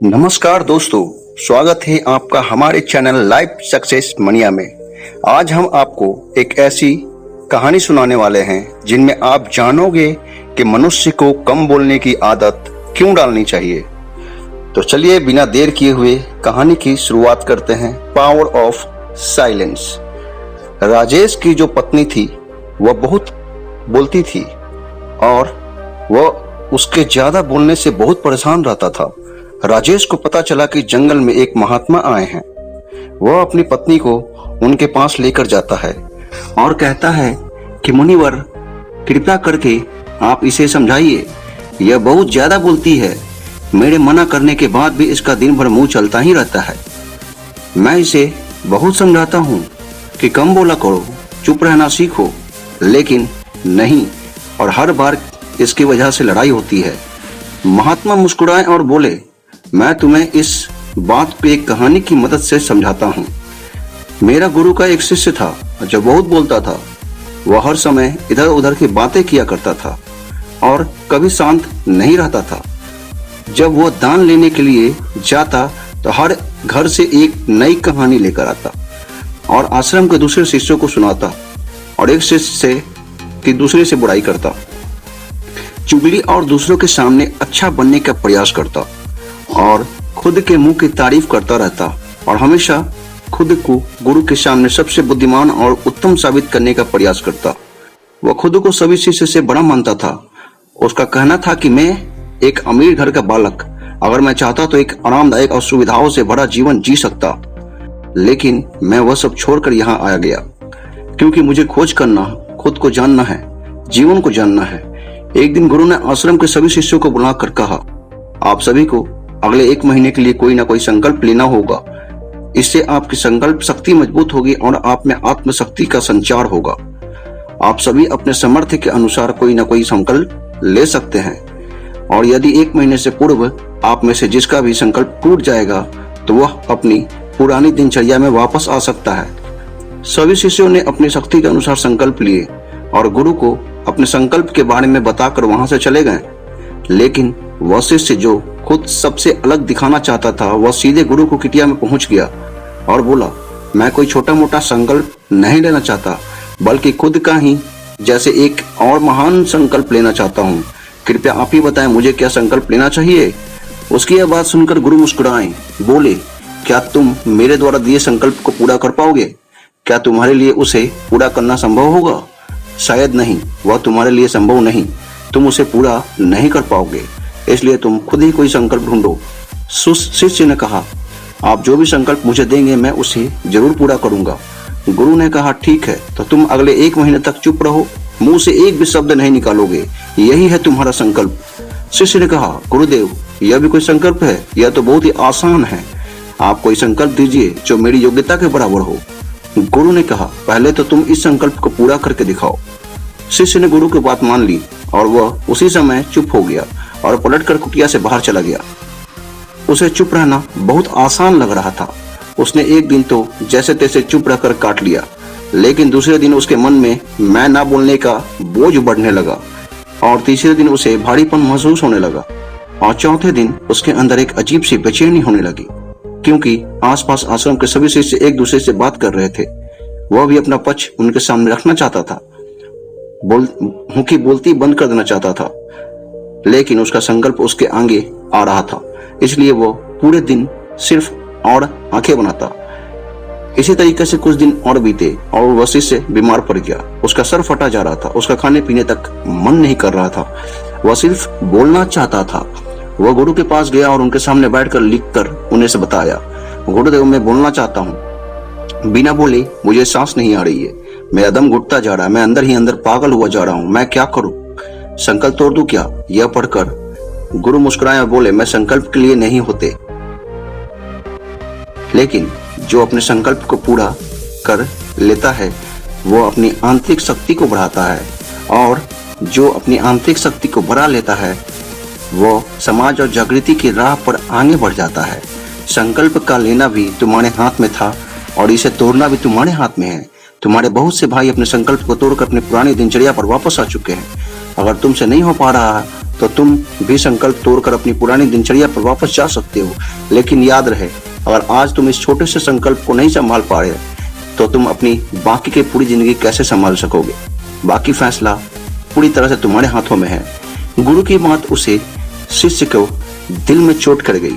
नमस्कार दोस्तों, स्वागत है आपका हमारे चैनल लाइफ सक्सेस मनिया में। आज हम आपको एक ऐसी कहानी सुनाने वाले हैं जिनमें आप जानोगे कि मनुष्य को कम बोलने की आदत क्यों डालनी चाहिए। तो चलिए बिना देर किए हुए कहानी की शुरुआत करते हैं। Power of silence. राजेश की जो पत्नी थी वह बहुत बोलती थी और वह उसके ज्यादा बोलने से बहुत परेशान रहता था। राजेश को पता चला कि जंगल में एक महात्मा आए हैं। वह अपनी पत्नी को उनके पास लेकर जाता है और कहता है कि मुनिवर, कृपया करके आप इसे समझाइए, यह बहुत ज्यादा बोलती है। मेरे मना करने के बाद भी इसका दिन भर मुंह चलता ही रहता है। मैं इसे बहुत समझाता हूँ कि कम बोला करो, चुप रहना सीखो, लेकिन नहीं, और हर बार इसकी वजह से लड़ाई होती है। महात्मा मुस्कुराए और बोले, मैं तुम्हें इस बात को एक कहानी की मदद से समझाता हूँ। मेरा गुरु का एक शिष्य था जो बहुत बोलता था। वह हर समय इधर उधर की बातें किया करता था और कभी शांत नहीं रहता था। जब वह दान लेने के लिए जाता तो हर घर से एक नई कहानी लेकर आता और आश्रम के दूसरे शिष्यों को सुनाता और एक शिष्य से कि दूसरे से बुराई करता, चुगली और दूसरों के सामने अच्छा बनने का प्रयास करता और खुद के मुंह की तारीफ करता रहता और हमेशा खुद को गुरु के सामने सबसे बुद्धिमान और उत्तम साबित करने का प्रयास करता। वह खुद को सभी शिष्य से बड़ा मानता था। उसका कहना था कि मैं एक अमीर घर का बालक, अगर मैं चाहता तो एक आरामदायक और सुविधाओं से भरा जीवन जी सकता, लेकिन मैं वह सब छोड़कर यहाँ आया गया क्योंकि मुझे खोज करना, खुद को जानना है, जीवन को जानना है। एक दिन गुरु ने आश्रम के सभी शिष्यों को बुलाकर कहा, आप सभी को अगले 1 महीने के लिए कोई ना कोई संकल्प लेना होगा। इससे आपकी संकल्प शक्ति मजबूत होगी और आप में आत्मशक्ति का संचार होगा। आप सभी अपने सामर्थ्य के अनुसार कोई ना कोई संकल्प ले सकते हैं और यदि 1 महीने से पूर्व आप में से जिसका भी संकल्प टूट जाएगा तो वह अपनी पुरानी दिनचर्या में वापस आ सकता है। सभी शिष्यों ने अपनी शक्ति के अनुसार संकल्प लिए और गुरु को अपने संकल्प के बारे में बताकर वहां से चले गए। लेकिन वह शिष्य जो खुद सबसे अलग दिखाना चाहता था, वह सीधे गुरु को किटिया में पहुंच गया और बोला, मैं कोई छोटा मोटा संकल्प नहीं लेना चाहता, बल्कि खुद का ही जैसे एक और महान संकल्प लेना चाहता हूँ। कृपया आप ही बताएं मुझे क्या संकल्प लेना चाहिए। उसकी यह बात सुनकर गुरु मुस्कुराए, बोले, क्या तुम मेरे द्वारा दिए संकल्प को पूरा कर पाओगे? क्या तुम्हारे लिए उसे पूरा करना संभव होगा? शायद नहीं, वह तुम्हारे लिए संभव नहीं, तुम उसे पूरा नहीं कर पाओगे, इसलिए तुम खुद ही कोई संकल्प ढूंढो। शिष्य ने कहा, आप जो भी संकल्प मुझे देंगे मैं उसे जरूर पूरा करूंगा। गुरु ने कहा, ठीक है, तो तुम अगले 1 महीने तक चुप रहो, मुंह से एक भी शब्द नहीं निकालोगे, यही है तुम्हारा संकल्प। शिष्य ने कहा, गुरुदेव, यह भी कोई संकल्प है? यह तो बहुत ही आसान है। आप कोई संकल्प दीजिए जो मेरी योग्यता के बराबर हो। गुरु ने कहा, पहले तो तुम इस संकल्प को पूरा करके दिखाओ। शिष्य ने गुरु की बात मान ली और वह उसी समय चुप हो गया और पलटकर कुटिया से बाहर चला गया। उसे चुप रहना बहुत आसान लग रहा था। उसने एक दिन तो जैसे तैसे चुप रहकर काट लिया, लेकिन दूसरे दिन उसके मन में मैं ना बोलने का बोझ बढ़ने लगा और तीसरे दिन उसे भारीपन महसूस होने लगा और चौथे दिन उसके अंदर एक अजीब सी बेचैनी होने लगी, क्योंकि आसपास आश्रम के सभी शिष्य एक दूसरे से बात कर रहे थे। वह भी अपना पक्ष उनके सामने रखना चाहता था, मुखी बोलती बंद कर देना चाहता था, लेकिन उसका संकल्प उसके आगे आ रहा था, इसलिए वो पूरे दिन सिर्फ और आंखें बनाता। इसी तरीके से कुछ दिन और बीते और वह शिष्य बीमार पड़ गया। उसका सर फटा जा रहा था, उसका खाने पीने तक मन नहीं कर रहा था, वह सिर्फ बोलना चाहता था। वह गुरु के पास गया और उनके सामने बैठकर लिखकर उन्हें से बताया, गुरुदेव, मैं बोलना चाहता हूँ, बिना बोले मुझे सांस नहीं आ रही है, मेरा दम घुटता जा रहा है, मैं अंदर ही अंदर पागल हुआ जा रहा हूँ, मैं क्या करूं? संकल्प तोड़ दूं क्या? यह पढ़कर गुरु मुस्कुराए और बोले, मैं संकल्प के लिए नहीं होते, लेकिन जो अपने संकल्प को पूरा कर लेता है वो अपनी आंतरिक शक्ति को बढ़ाता है, और जो अपनी आंतरिक शक्ति को बढ़ा लेता है वो समाज और जागृति की राह पर आगे बढ़ जाता है। संकल्प का लेना भी तुम्हारे हाथ में था और इसे तोड़ना भी तुम्हारे हाथ में है। तुम्हारे बहुत से भाई अपने संकल्प को तोड़कर अपनी पुरानी दिनचर्या पर वापस आ चुके हैं। अगर तुमसे नहीं हो पा रहा तो तुम भी संकल्प तोड़कर अपनी पुरानी दिनचर्या पर वापस जा सकते हो। लेकिन याद रहे, अगर आज तुम इस छोटे से संकल्प को नहीं संभाल पा रहे तो तुम अपनी बाकी की पूरी जिंदगी कैसे संभाल सकोगे। बाकी फैसला पूरी तरह से तुम्हारे हाथों में है। गुरु की बात उसे शिष्य को दिल में चोट कर गई।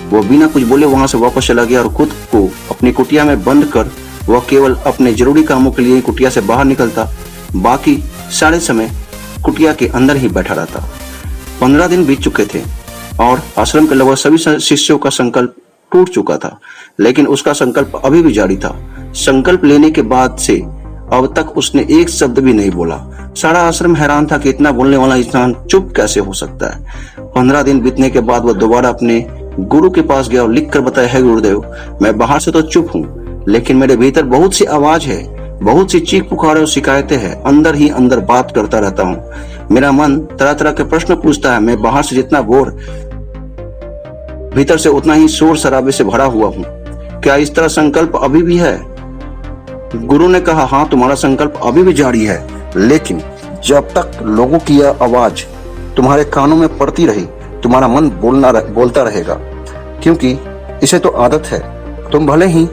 वो बिना कुछ बोले वहां से वापस चला गया और खुद को अपनी कुटिया में बंद कर वह केवल अपने जरूरी कामों के लिए कुटिया से बाहर निकलता, बाकी सारे समय कुटिया के अंदर ही बैठा रहता। 15 दिन बीत चुके थे और आश्रम के लगभग सभी शिष्यों का संकल्प टूट चुका था, लेकिन उसका संकल्प अभी भी जारी था। संकल्प लेने के बाद से अब तक उसने एक शब्द भी नहीं बोला। सारा आश्रम हैरान था कि इतना बोलने वाला इंसान चुप कैसे हो सकता है। 15 दिन बीतने के बाद वह दोबारा अपने गुरु के पास गया और लिख कर बताया, है गुरुदेव, मैं बाहर से तो चुप हूँ, लेकिन मेरे भीतर बहुत सी आवाज है, बहुत सी चीख पुकार और शिकायतें हैं। अंदर ही अंदर बात करता रहता हूँ। मेरा मन तरह तरह के प्रश्न पूछता है। मैं बाहर से जितना बोर, भीतर से उतना ही शोर शराबे से भरा हुआ हूँ। क्या इस तरह संकल्प अभी भी है? गुरु ने कहा, हाँ, तुम्हारा संकल्प अभी भी जारी है, लेकिन जब तक लोगों की यह आवाज तुम्हारे कानों में पड़ती रही, तुम्हारा मन बोलता रहेगा, क्योंकि इसे तो आदत है। तुम भले ही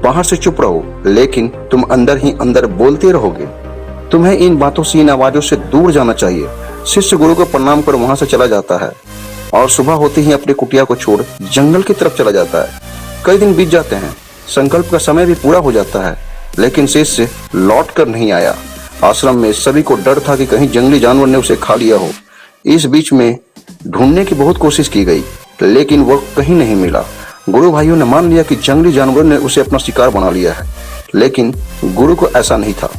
बाहर से चुप रहो, लेकिन तुम अंदर ही अंदर बोलते रहोगे। तुम्हें इन बातों से, इन आवाजों से दूर जाना चाहिए। शिष्य गुरु को प्रणाम कर वहां से चला जाता है और सुबह होते ही अपनी कुटिया को छोड़ जंगल की तरफ चला जाता है। कई दिन बीत जाते हैं, संकल्प का समय भी पूरा हो जाता है, लेकिन शिष्य लौट कर नहीं आया। आश्रम में सभी को डर था कि कहीं जंगली जानवर ने उसे खा लिया हो। इस बीच में ढूंढने की बहुत कोशिश की गई, लेकिन वो कहीं नहीं मिला। गुरु भाइयों ने मान लिया कि जंगली जानवर ने उसे अपना शिकार बना लिया है, लेकिन गुरु को ऐसा नहीं था।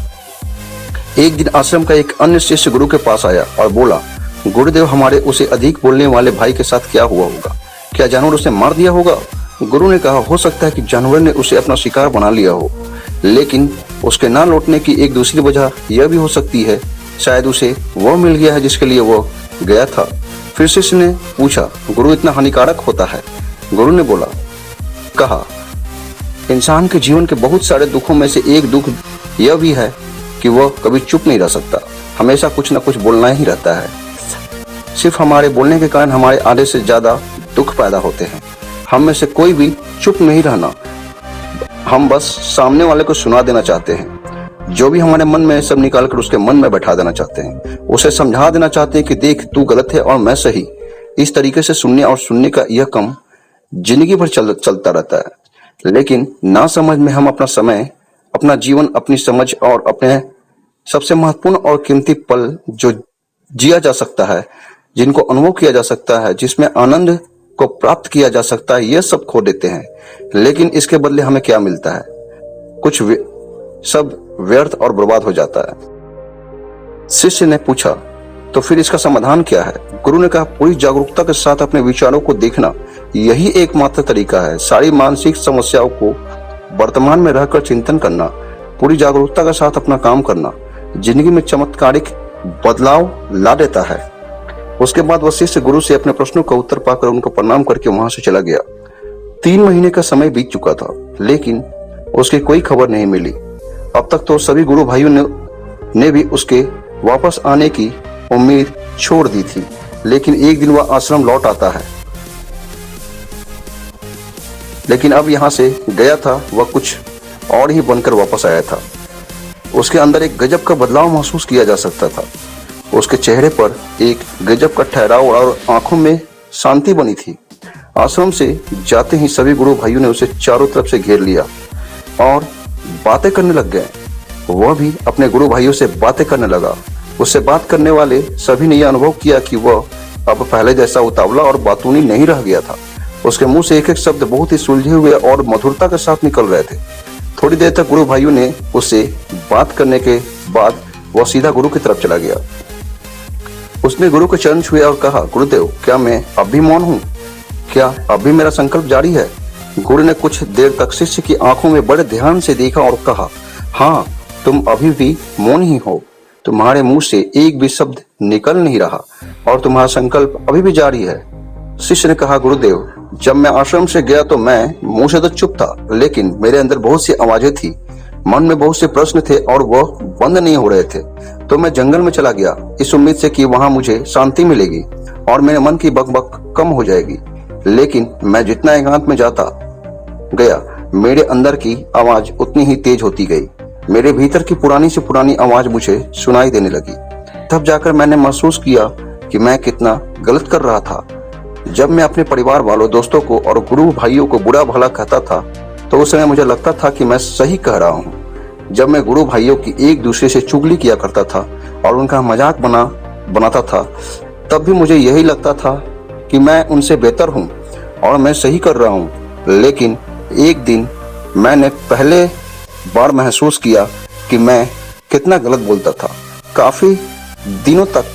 एक दिन आश्रम का एक अन्य शिष्य गुरु के पास आया और बोला, गुरुदेव, हमारे उसे अधिक बोलने वाले भाई के साथ क्या हुआ होगा? क्या जानवर उसे मार दिया होगा? गुरु ने कहा, हो सकता है कि जानवर ने उसे अपना शिकार बना लिया हो, लेकिन उसके ना लौटने की एक दूसरी वजह यह भी हो सकती है, शायद उसे वह मिल गया है जिसके लिए वो गया था। फिर शिष्य ने पूछा, गुरु, इतना हानिकारक होता है? गुरु ने कहा, इंसान के जीवन के बहुत सारे दुखों में से एक दुख यह भी है कि वह कभी चुप नहीं रह सकता, हमेशा कुछ न कुछ बोलना ही रहता है। सिर्फ हमारे बोलने के कारण हमारे आधे से ज्यादा दुख पैदा होते हैं। हम में से कोई भी चुप नहीं रहना, हम बस सामने वाले को सुना देना चाहते हैं। जो भी हमारे मन में सब निकाल कर उसके मन में बैठा देना चाहते हैं। उसे समझा देना चाहते हैं कि देख, तू गलत है और मैं सही। इस तरीके से सुनने और सुनने का यह कम जिंदगी भर चलता रहता है। लेकिन ना समझ में हम अपना समय, अपना जीवन, अपनी समझ और अपने सबसे महत्वपूर्ण और कीमती पल जो जिया जा सकता है, जिनको अनुभव किया जा सकता है, जिसमें आनंद को प्राप्त किया जा सकता है, यह सब खो देते हैं। लेकिन इसके बदले हमें क्या मिलता है? कुछ सब व्यर्थ और बर्बाद हो जाता है। शिष्य ने पूछा, तो फिर इसका समाधान क्या है? गुरु ने कहा, पूरी जागरूकता के साथ अपने विचारों को देखना, यही एकमात्र तरीका है। सारी मानसिक समस्याओं को वर्तमान में रहकर चिंतन करना, पूरी जागरूकता के साथ अपना काम करना जिंदगी में चमत्कारिक बदलाव ला देता है। उसके बाद वह शिष्य गुरु से अपने प्रश्नों का उत्तर पाकर उनको प्रणाम करके वहां से चला गया। 3 महीने का समय बीत चुका था, लेकिन उसकी कोई खबर नहीं मिली। अब तक तो सभी गुरु भाइयों ने भी उसके वापस आने की उम्मीद छोड़ दी थी, लेकिन एक दिन वह आश्रम लौट आता है। लेकिन अब यहाँ से गया था वह कुछ और ही बनकर वापस आया था। उसके अंदर एक गजब का बदलाव महसूस किया जा सकता था। उसके चेहरे पर एक गजब का ठहराव और आंखों में शांति बनी थी। आश्रम से जाते ही सभी गुरु भाइयों ने उसे चारों तरफ से घेर लिया और बातें करने लग गए। वह भी अपने गुरु भाइयों से बातें करने लगा। उससे बात करने वाले सभी ने यह अनुभव किया कि वह अब पहले जैसा उतावला और बातूनी नहीं रह गया था। उसके मुंह से एक एक शब्द बहुत ही सुलझे हुए और मधुरता के साथ निकल रहे थे। थोड़ी देर तक गुरु भाइयों ने उससे बात करने के बाद वह सीधा गुरु की तरफ चला गया। उसने गुरु के चरण छुए और कहा, गुरुदेव, क्या मैं अब भी मौन हूँ? क्या अब भी मेरा संकल्प जारी है? गुरु ने कुछ देर तक शिष्य की आंखों में बड़े ध्यान से देखा और कहा, हाँ, तुम अभी भी मौन ही हो। तुम्हारे मुंह से एक भी शब्द निकल नहीं रहा और तुम्हारा संकल्प अभी भी जारी है। शिष्य ने कहा, गुरुदेव, जब मैं आश्रम से गया तो मैं मुंह से तो चुप था, लेकिन मेरे अंदर बहुत सी आवाजें थी, मन में बहुत से प्रश्न थे और वह बंद नहीं हो रहे थे। तो मैं जंगल में चला गया इस उम्मीद से कि वहां मुझे शांति मिलेगी और मेरे मन की बकबक कम हो जाएगी। लेकिन मैं जितना एकांत में जाता गया, मेरे अंदर की आवाज उतनी ही तेज होती गई। मेरे भीतर की पुरानी से पुरानी आवाज मुझे सुनाई देने लगी। तब जाकर मैंने महसूस किया कि मैं कितना गलत कर रहा था। जब मैं अपने परिवार वालों, दोस्तों को और गुरु भाइयों को बुरा भला कहता था तो उस समय मुझे लगता था कि मैं सही कह रहा हूँ। जब मैं गुरु भाइयों की एक दूसरे से चुगली किया करता था और उनका मजाक बनाता था, तब भी मुझे यही लगता था कि मैं उनसे बेहतर हूँ और मैं सही कर रहा हूँ। लेकिन एक दिन मैंने पहले बार महसूस किया कि मैं कितना गलत बोलता था। काफी दिनों तक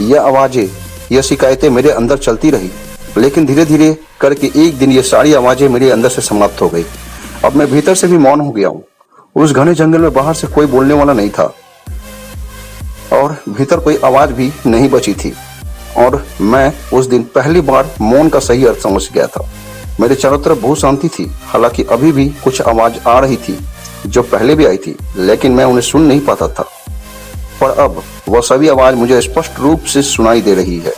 यह आवाजें, यह शिकायतें मेरे अंदर चलती रही, लेकिन धीरे धीरे करके एक दिन ये सारी आवाजें मेरे अंदर से समाप्त हो गई। अब मैं भीतर से भी मौन हो गया हूँ। उस घने जंगल में बाहर से कोई बोलने वाला नहीं था और भीतर कोई आवाज भी नहीं बची थी। और मैं उस दिन पहली बार मौन का सही अर्थ समझ गया था। मेरे चारों तरफ बहुत शांति थी। हालांकि अभी भी कुछ आवाज आ रही थी जो पहले भी आई थी, लेकिन मैं उन्हें सुन नहीं पाता था। पर अब वह सभी आवाज मुझे स्पष्ट रूप से सुनाई दे रही है।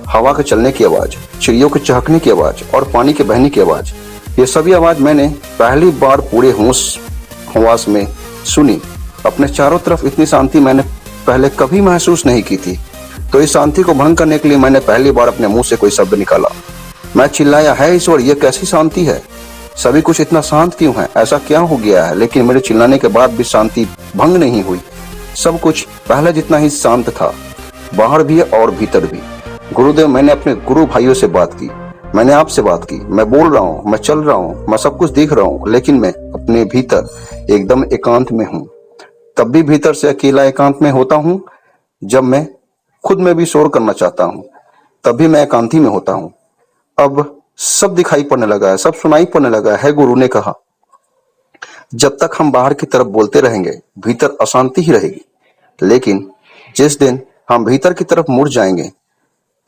हवा के चलने की आवाज, चिड़ियों के चहकने की आवाज और पानी के बहने की आवाज। ये सभी आवाज मैंने पहली बार पूरे होश हवास में सुनी। अपने चारों तरफ इतनी शांति मैंने पहले कभी महसूस नहीं की थी। तो इस शांति को भंग करने के लिए मैंने पहली बार अपने मुंह से कोई शब्द निकाला। मैं चिल्लाया, है ईश्वर, ये कैसी शांति है? सभी कुछ इतना शांत क्यों है? ऐसा क्या हो गया है? लेकिन मेरे चिल्लाने के बाद भी शांति भंग नहीं हुई। सब कुछ पहले जितना ही शांत था, बाहर भी और भीतर भी। गुरुदेव, मैंने अपने गुरु भाइयों से बात की, मैंने आपसे बात की। मैं बोल रहा हूँ, मैं चल रहा हूँ, मैं सब कुछ देख रहा हूँ, लेकिन मैं अपने भीतर एकदम एकांत में हूँ। तब भी भीतर से अकेला एकांत में होता हूँ जब मैं खुद में भी शोर करना चाहता हूँ, तब भी मैं एकांती में होता हूँ। अब सब दिखाई पड़ने लगा है, सब सुनाई पड़ने लगा है। गुरु ने कहा, जब तक हम बाहर की तरफ बोलते रहेंगे, भीतर अशांति ही रहेगी। लेकिन जिस दिन हम भीतर की तरफ मुड़ जाएंगे,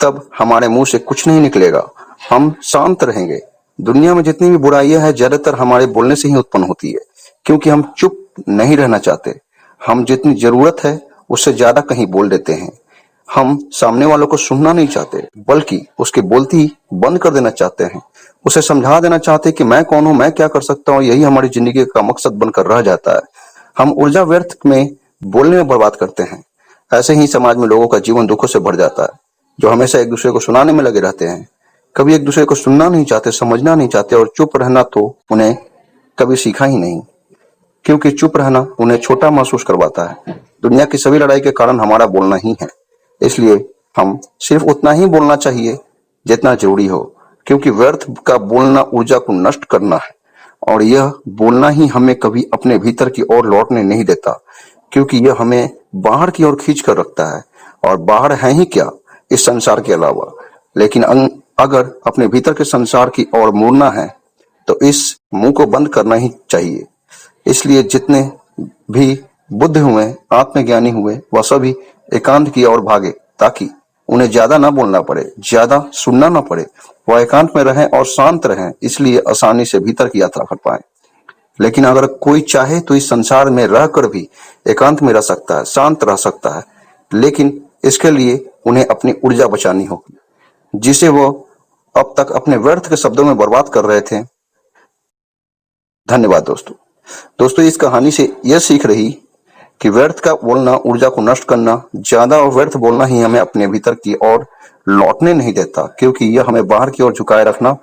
तब हमारे मुंह से कुछ नहीं निकलेगा। हम शांत रहेंगे। दुनिया में जितनी भी बुराइयां हैं, ज्यादातर हमारे बोलने से ही उत्पन्न होती है, क्योंकि हम चुप नहीं रहना चाहते। हम जितनी जरूरत है उससे ज्यादा कहीं बोल देते हैं। हम सामने वालों को सुनना नहीं चाहते, बल्कि उसकी बोलती बंद कर देना चाहते हैं। उसे समझा देना चाहते हैं कि मैं कौन हूं, मैं क्या कर सकता हूं। यही हमारी जिंदगी का मकसद बनकर रह जाता है। हम ऊर्जा व्यर्थ में बोलने में बर्बाद करते हैं। ऐसे ही समाज में लोगों का जीवन दुखों से भर जाता है, जो हमेशा एक दूसरे को सुनाने में लगे रहते हैं। कभी एक दूसरे को सुनना नहीं चाहते, समझना नहीं चाहते, और चुप रहना तो उन्हें कभी सीखा ही नहीं, क्योंकि चुप रहना उन्हें छोटा महसूस करवाता है। दुनिया की सभी लड़ाई के कारण हमारा बोलना ही है। इसलिए हम सिर्फ उतना ही बोलना चाहिए जितना जरूरी हो, क्योंकि व्यर्थ का बोलना ऊर्जा को नष्ट करना है, और यह बोलना ही हमें कभी अपने भीतर की ओर लौटने नहीं देता, क्योंकि यह हमें बाहर की ओर खींच कर रखता है। और बाहर है ही क्या इस संसार के अलावा। लेकिन अगर अपने भीतर के संसार की ओर मुड़ना है तो इस मुंह को बंद करना ही चाहिए। इसलिए जितने भी बुद्ध हुए, आत्मज्ञानी हुए, वह सभी एकांत की ओर भागे, ताकि उन्हें ज्यादा ना बोलना पड़े, ज्यादा सुनना ना पड़े। वह एकांत में रहें और शांत रहें, इसलिए आसानी से भीतर की यात्रा कर पाए। लेकिन अगर कोई चाहे तो इस संसार में रहकर भी एकांत में रह सकता है, शांत रह सकता है, लेकिन इसके लिए उन्हें अपनी ऊर्जा बचानी होगी, जिसे वो अब तक अपने व्यर्थ के शब्दों में बर्बाद कर रहे थे। धन्यवाद दोस्तों, इस कहानी से यह सीख रही कि व्यर्थ का बोलना ऊर्जा को नष्ट करना, ज्यादा और व्यर्थ बोलना ही हमें अपने भीतर की ओर लौटने नहीं देता, क्योंकि यह हमें बाहर की ओर झुकाए रखना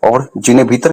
और जिन्हें भीतर